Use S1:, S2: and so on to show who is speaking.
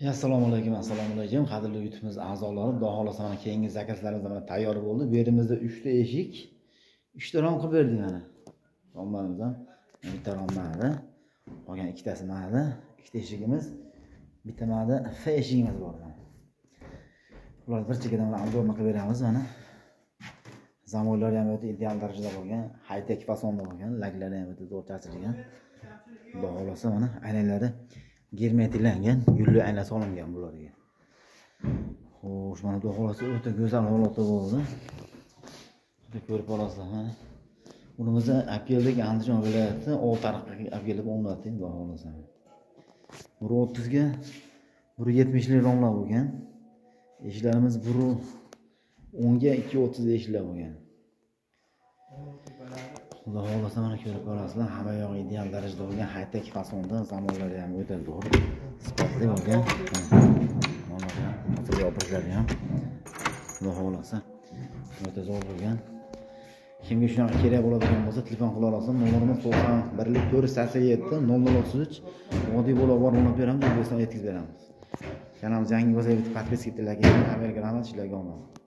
S1: Assalomu alaykum qadrli YouTube'miz a'zolari. Xudo xolasa mana keyingi zakazlarimiz mana tayyor bo'ldi. Bu yerimizda 3 ta eshik, 3 ta rom qilib berdik mana. Romlarimiz ham bitta rommada, qolgan ikkitasi mana, ikkita eshigimiz, bitta mana F eshigimiz bor mana. Ular bir chekkadan mana aldorma qilib beramiz mana. Zamoylari ham o'ta ideal darajada bo'lgan, high-tech fasonda bo'lgan, laglari ham o'ta zo'r ta'sirlagan. Xudo xolasa mana aylanlari germetiklangan, gulli ayna solingan bularga. Xo'sh, mana bu xolasi o'ta go'zal holatda bo'ldi. Xudo ko'rib olasizlar mana. Unimizda Apellik Andijon viloyati Oltiariqqa Apellik o'rnatdik, xudo xolasa. 130 ga 170 lik romlar bo'lgan. Eshiklarimiz 110 ga 230 eshiklar bo'lgan. Xudo xolasa mana ko'rib olasizlar, hamma yog'i ideal darajada bo'lgan, high-tech fasonda, zamonlari ham o'ta zo'r, sifatli bo'lgan. Mana hozir yopiqlari ham xudo xolasa o'ta zo'r bo'lgan. Kimga shunaqa kerak bo'ladigan bo'lsa, telefon qila olasiz. Nomerimiz 91 487 0033. Oddiy bo'lib borib beramiz, O'zbekistonga yetkazib beramiz. Kanalimiz yangi bo'lsa, podpiska qiling, like qiling, Amerikadan sizlarga omad.